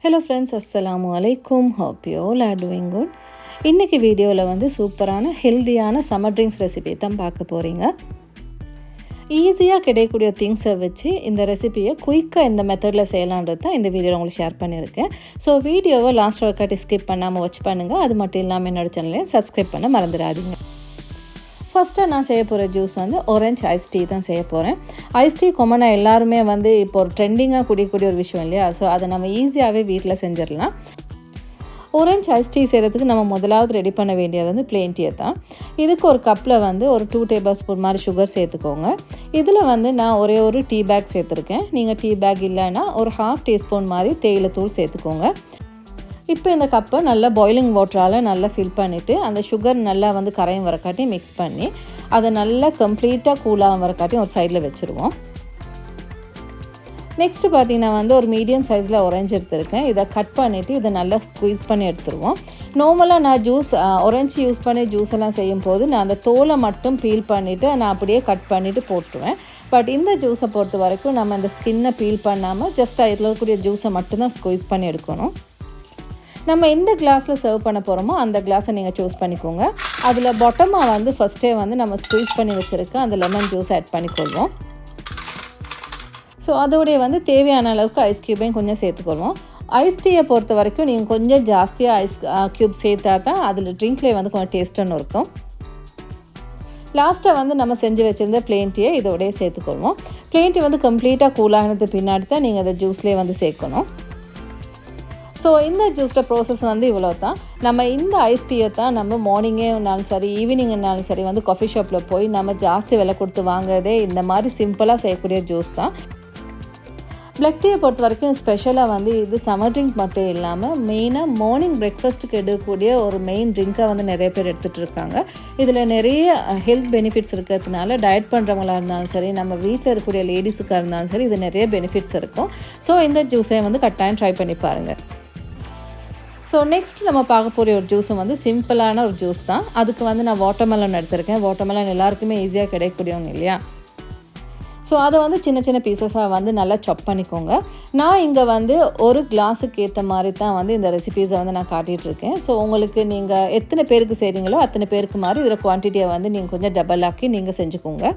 Hello friends, Assalamu alaikum. Hope you all are doing good. இன்னைக்கு வீடியோவில் வந்து சூப்பரான ஹெல்தியான சம்மர் ட்ரிங்க்ஸ் ரெசிபி தான் பார்க்க போகிறீங்க. ஈஸியாக கிடைக்கக்கூடிய திங்ஸை வச்சு இந்த ரெசிபியை குயிக்காக இந்த மெத்தடில் செய்யலான்றது தான் இந்த வீடியோவில் உங்களுக்கு ஷேர் பண்ணியிருக்கேன். ஸோ வீடியோவை லாஸ்ட் ஒர்க்காட்டி ஸ்கிப் பண்ணாமல் வாட்ச் பண்ணுங்கள். அது மட்டும் இல்லாமல் என்னோடய சேனலையும் சப்ஸ்கிரைப் பண்ண மறந்துடாதீங்க. ஃபஸ்ட்டாக நான் செய்ய போகிற ஜூஸ் வந்து ஆரஞ்சு ஐஸ் டீ தான் செய்ய போகிறேன். ஐஸ் டீ காமனாக எல்லாருமே வந்து இப்போ ஒரு ட்ரெண்டிங்காக குடிக்கக்கூடிய ஒரு விஷயம் இல்லையா? ஸோ அதை நம்ம ஈஸியாகவே வீட்டில் செஞ்சிடலாம். ஆரஞ்சு ஐஸ் டீ செய்கிறதுக்கு நம்ம முதலாவது ரெடி பண்ண வேண்டியது வந்து பிளெயின் டீயை தான். இதுக்கு ஒரு கப்பில் வந்து ஒரு 2 டேபிள் ஸ்பூன் மாதிரி சுகர் சேர்த்துக்கோங்க. இதில் வந்து நான் ஒரே ஒரு டீ பேக் சேர்த்துருக்கேன். நீங்கள் டீ பேக் இல்லைன்னா ஒரு 1/2 டீஸ்பூன் மாதிரி தேயிலைத்தூள் சேர்த்துக்கோங்க. இப்போ இந்த கப்பை நல்லா பாயிலிங் வாட்டரால் நல்லா ஃபில் பண்ணிவிட்டு அந்த சுகர் நல்லா வந்து கரையும் வரக்காட்டி மிக்ஸ் பண்ணி அதை நல்லா கம்ப்ளீட்டாக கூலாக வரக்காட்டி ஒரு சைடில் வச்சுருவோம். நெக்ஸ்ட்டு பார்த்திங்கன்னா வந்து ஒரு மீடியம் சைஸில் ஆரஞ்சு எடுத்துருக்கேன். இதை கட் பண்ணிவிட்டு இதை நல்லா ஸ்குவீஸ் பண்ணி எடுத்துருவோம். நார்மலாக நான் ஆரஞ்சு யூஸ் பண்ணி ஜூஸ் எல்லாம் செய்யும் போது நான் அந்த தோலை மட்டும் பீல் பண்ணிவிட்டு நான் அப்படியே கட் பண்ணிவிட்டு போட்டுருவேன். பட் இந்த ஜூஸை பொறுத்த வரைக்கும் நம்ம இந்த ஸ்கின்னை பீல் பண்ணாமல் ஜஸ்ட் அதில் இருக்கக்கூடிய ஜூஸை மட்டும்தான் ஸ்குவீஸ் பண்ணி எடுக்கணும். நம்ம எந்த கிளாஸில் சர்வ் பண்ண போகிறோமோ அந்த கிளாஸை நீங்கள் சூஸ் பண்ணிக்கோங்க. அதில் பாட்டமாக வந்து ஃபஸ்ட்டே வந்து நம்ம ஸ்குவீஸ் பண்ணி வச்சுருக்க அந்த லெமன் ஜூஸ் ஆட் பண்ணிக்கொள்வோம். ஸோ அதோடைய வந்து தேவையான அளவுக்கு ஐஸ் க்யூபையும் கொஞ்சம் சேர்த்துக்கொள்வோம். ஐஸ் டீயை பொறுத்த வரைக்கும் நீங்கள் கொஞ்சம் ஜாஸ்தியாக ஐஸ் க்யூப் சேர்த்தா தான் அதில் ட்ரிங்க்லேயே வந்து கொஞ்சம் டேஸ்ட்டுன்னு இருக்கும். லாஸ்ட்டாக வந்து நம்ம செஞ்சு வச்சுருந்த பிளெயின் டீயை இதோடய சேர்த்துக்கொள்வோம். பிளெயின் டீ வந்து கம்ப்ளீட்டாக கூலாகினது பின்னாடி தான் நீங்கள் அதை ஜூஸ்லேயே வந்து சேர்க்கணும். ஸோ இந்த ஜூஸோட ப்ராசஸ் வந்து இவ்வளோ தான். நம்ம இந்த ஐஸ் டீயை தான் நம்ம மார்னிங்கே இருந்தாலும் சரி ஈவினிங்னாலும் சரி வந்து காஃபி ஷாப்பில் போய் நம்ம ஜாஸ்தி விலை கொடுத்து வாங்குறதே இந்த மாதிரி சிம்பிளாக செய்யக்கூடிய ஜூஸ் தான். பிளாக் டீயை பொறுத்த வரைக்கும் ஸ்பெஷலாக வந்து இது சம்மர் ட்ரிங்க் மட்டும் இல்லாமல் மெயினாக மார்னிங் பிரேக்ஃபாஸ்ட்டுக்கு எடுக்கக்கூடிய ஒரு மெயின் ட்ரிங்காக வந்து நிறைய பேர் எடுத்துகிட்டு இருக்காங்க. இதில் நிறைய ஹெல்த் பெனிஃபிட்ஸ் இருக்கிறதுனால டயட் பண்ணுறவங்களா இருந்தாலும் சரி நம்ம வீட்டில் இருக்கக்கூடிய லேடிஸுக்காக இருந்தாலும் சரி இது நிறைய பெனிஃபிட்ஸ் இருக்கும். ஸோ இந்த ஜூஸை வந்து கட்டாயம் ட்ரை பண்ணி பாருங்கள். ஸோ நெக்ஸ்ட் நம்ம பார்க்க போகிற ஒரு ஜூஸும் வந்து சிம்பிளான ஒரு ஜூஸ் தான். அதுக்கு வந்து நான் வாட்டர்மெலன் எடுத்திருக்கேன். வாட்டர்மெலன் எல்லாருக்குமே ஈஸியாக கிடைக்கக்கூடியவங்க இல்லையா? ஸோ அதை வந்து சின்ன சின்ன பீசஸாக வந்து நல்லா சாப் பண்ணிக்கோங்க. நான் இங்கே வந்து ஒரு கிளாஸுக்கு ஏற்ற மாதிரி தான் வந்து இந்த ரெசிபீஸை வந்து நான் காட்டிகிட்ருக்கேன். ஸோ உங்களுக்கு நீங்கள் எத்தனை பேருக்கு செய்கிறீங்களோ அத்தனை பேருக்கு மாதிரி இதில் குவான்டிட்டியை வந்து நீங்கள் கொஞ்சம் டபுள் ஆக்கி நீங்கள் செஞ்சுக்கோங்க.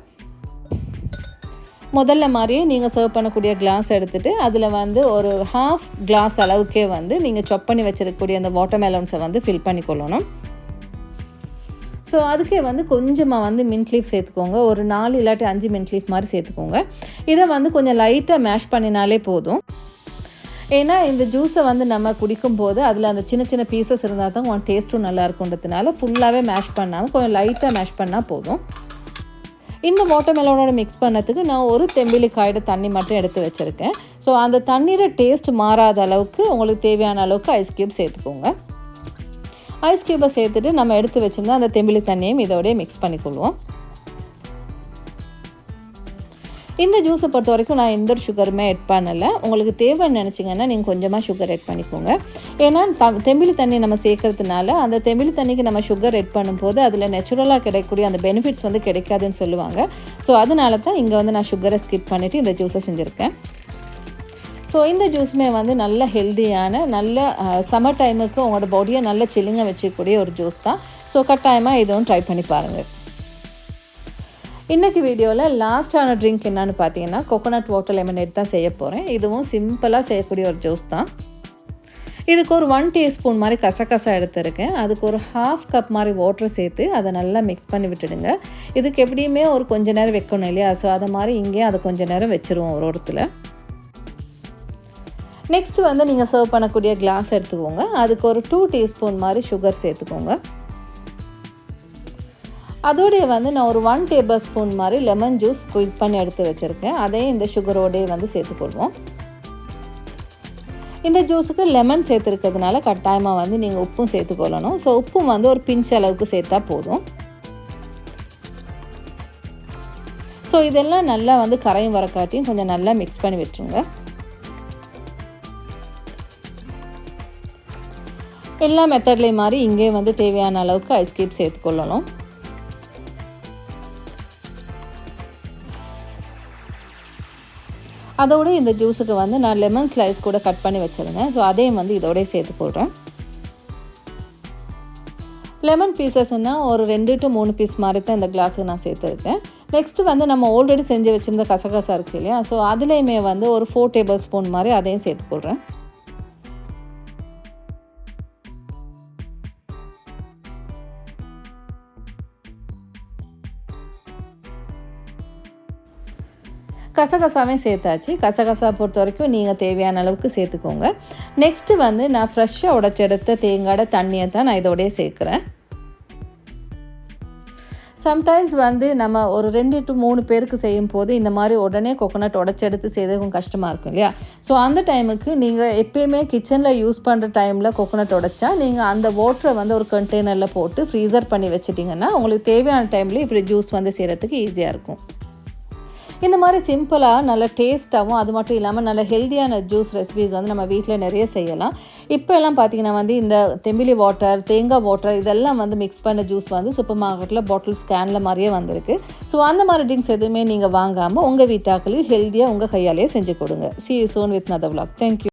முதல்ல மாதிரியே நீங்கள் சர்வ் பண்ணக்கூடிய கிளாஸ் எடுத்துகிட்டு அதில் வந்து ஒரு 1/2 கிளாஸ் அளவுக்கே வந்து நீங்கள் சாப் பண்ணி வச்சிருக்கக்கூடிய அந்த வாட்டர்மெலன்ஸை வந்து ஃபில் பண்ணிக்கொள்ளணும். ஸோ அதுக்கே வந்து கொஞ்சமாக வந்து மின்ட் லீஃப் சேர்த்துக்கோங்க. ஒரு 4 இல்லாட்டி 5 மின்ட் லீஃப் மாதிரி சேர்த்துக்கோங்க. இதை வந்து கொஞ்சம் லைட்டாக மேஷ் பண்ணினாலே போதும். ஏன்னா இந்த ஜூஸை வந்து நம்ம குடிக்கும்போது அதில் அந்த சின்ன சின்ன பீசஸ் இருந்தால் தான் கொஞ்சம் டேஸ்ட்டும் நல்லா இருக்குன்றதுனால ஃபுல்லாகவே மேஷ் பண்ணாமல் கொஞ்சம் லைட்டாக மேஷ் பண்ணால் போதும். இந்த வாட்டர்மெலனோட மிக்ஸ் பண்ணதுக்கு நான் ஒரு தெம்பிலி காயோட தண்ணி மட்டும் எடுத்து வச்சுருக்கேன். ஸோ அந்த தண்ணியோட டேஸ்ட் மாறாத அளவுக்கு உங்களுக்கு தேவையான அளவுக்கு ஐஸ் க்யூப் சேர்த்துக்கோங்க. ஐஸ் க்யூப்பை சேர்த்துட்டு நம்ம எடுத்து வச்சுருந்தா அந்த தெம்பிலி தண்ணியையும் இதோடய மிக்ஸ் பண்ணிக்கொள்வோம். இந்த ஜூஸை பொறுத்த வரைக்கும் நான் எந்த ஒரு சுகருமே ஆட் பண்ணலை. உங்களுக்கு தேவைன்னு நினச்சிங்கன்னா நீங்கள் கொஞ்சமாக சுகர் ஆட் பண்ணிக்கோங்க. ஏன்னா தெம்பிலி தண்ணி நம்ம சேர்க்கறதுனால அந்த தெம்பிலி தண்ணிக்கு நம்ம சுகர் ஆட் பண்ணும்போது அதில் நேச்சுரலாக கிடைக்கக்கூடிய அந்த பெனிஃபிட்ஸ் வந்து கிடைக்காதுன்னு சொல்லுவாங்க. ஸோ அதனால தான் இங்கே வந்து நான் சுகரை ஸ்கிப் பண்ணிவிட்டு இந்த ஜூஸை செஞ்சுருக்கேன். ஸோ இந்த ஜூஸுமே வந்து நல்ல ஹெல்த்தியான நல்ல சம்மர் டைமுக்கு உங்களோட பாடியை நல்ல சில்லிங்காக வச்சுக்கக்கூடிய ஒரு ஜூஸ் தான். ஸோ கட்டாயமாக இதுவும் ட்ரை பண்ணி பாருங்கள். இன்றைக்கி வீடியோவில் லாஸ்ட்டான ட்ரிங்க் என்னன்னு பார்த்தீங்கன்னா கோகோனட் வாட்டர் லெமனேட் தான் செய்ய போகிறேன். இதுவும் சிம்பிளாக செய்யக்கூடிய ஒரு ஜூஸ் தான். இதுக்கு ஒரு 1 டீஸ்பூன் மாதிரி கசகசா எடுத்துருக்கேன். அதுக்கு ஒரு 1/2 கப் மாதிரி வாட்டர் சேர்த்து அதை நல்லா மிக்ஸ் பண்ணி விட்டுடுங்க. இதுக்கு எப்படியுமே ஒரு கொஞ்ச நேரம் வைக்கணும் இல்லையா? ஸோ அதை மாதிரி இங்கேயும் அதை கொஞ்சம் நேரம் வச்சுருவோம் ஒரு இடத்துல. நெக்ஸ்ட்டு வந்து நீங்கள் சர்வ் பண்ணக்கூடிய கிளாஸ் எடுத்துக்கோங்க. அதுக்கு ஒரு 2 டீஸ்பூன் மாதிரி சுகர் சேர்த்துக்கோங்க. அதோடைய வந்து நான் ஒரு 1 டேபிள் ஸ்பூன் மாதிரி லெமன் ஜூஸ் ஸ்குவீஸ் பண்ணி எடுத்து வச்சுருக்கேன். அதையும் இந்த சுகரோடையே வந்து சேர்த்துக்கொள்வோம். இந்த ஜூஸுக்கு லெமன் சேர்த்துருக்கிறதுனால கட்டாயமாக வந்து நீங்கள் உப்பும் சேர்த்துக்கொள்ளணும். ஸோ உப்பும் வந்து ஒரு பிஞ்ச் அளவுக்கு சேர்த்தா போதும். ஸோ இதெல்லாம் நல்லா வந்து கரையும் வரக்காட்டியும் கொஞ்சம் நல்லா மிக்ஸ் பண்ணி விட்டுருங்க. எல்லா மெத்தட்லேயும் மாதிரி இங்கே வந்து தேவையான அளவுக்கு ஐஸ் க்யூப் சேர்த்துக்கொள்ளணும். அதோட இந்த ஜூஸுக்கு வந்து நான் லெமன் ஸ்லைஸ் கூட கட் பண்ணி வச்சுருந்தேன். ஸோ அதையும் வந்து இதோடய சேர்த்து போடுறேன். லெமன் பீசஸ்னால் ஒரு 2 to 3 பீஸ் மாதிரி தான் இந்த கிளாஸுக்கு நான் சேர்த்துருக்கேன். நெக்ஸ்ட்டு வந்து நம்ம ஆல்ரெடி செஞ்சு வச்சுருந்த கசகசா இருக்குது இல்லையா, ஸோ அதுலேயுமே வந்து ஒரு 4 டேபிள் ஸ்பூன் மாதிரி அதையும் சேர்த்து போடுறேன். கசகசாவே சேர்த்தாச்சு. கசகசா பொறுத்த வரைக்கும் நீங்கள் தேவையான அளவுக்கு சேர்த்துக்கோங்க. நெக்ஸ்ட்டு வந்து நான் ஃப்ரெஷ்ஷாக உடைச்செடுத்த தேங்காயோட தண்ணியை தான் நான் இதோடய சேர்க்குறேன். சம்டைம்ஸ் வந்து நம்ம ஒரு 2 to 3 பேருக்கு செய்யும் போது இந்த மாதிரி உடனே கோகோனட் உடைச்செடுத்து செய்கிறது கொஞ்சம் கஷ்டமாக இருக்கும் இல்லையா. ஸோ அந்த டைமுக்கு நீங்கள் எப்பயுமே கிச்சனில் யூஸ் பண்ணுற டைமில் கோகோனட் உடைச்சா நீங்கள் அந்த வாட்டரை வந்து ஒரு கண்டெய்னரில் போட்டு ஃப்ரீசர் பண்ணி வச்சிட்டிங்கன்னா உங்களுக்கு தேவையான டைமில் இப்படி ஜூஸ் வந்து செய்கிறதுக்கு ஈஸியாக இருக்கும். இந்த மாதிரி சிம்பிளாக நல்ல டேஸ்ட்டாகவும் அது மட்டும் இல்லாமல் நல்ல ஹெல்த்தியான ஜூஸ் ரெசிபீஸ் வந்து நம்ம வீட்டில் நிறைய செய்யலாம். இப்போ எல்லாம் பார்த்திங்கன்னா வந்து இந்த தெம்பிலி வாட்டர், தேங்காய் வாட்டர் இதெல்லாம் வந்து மிக்ஸ் பண்ண ஜூஸ் வந்து சூப்பர் மார்க்கெட்டில் பாட்டில்ஸ் கேனில் மாதிரியே வந்திருக்கு. ஸோ அந்த மாதிரி ட்ரிங்க்ஸ் எதுவுமே நீங்கள் வாங்காமல் உங்கள் வீட்டாக்களுக்கு ஹெல்த்தியாக உங்கள் கையாலேயே செஞ்சு கொடுங்க. See you soon with another vlog. Thank you.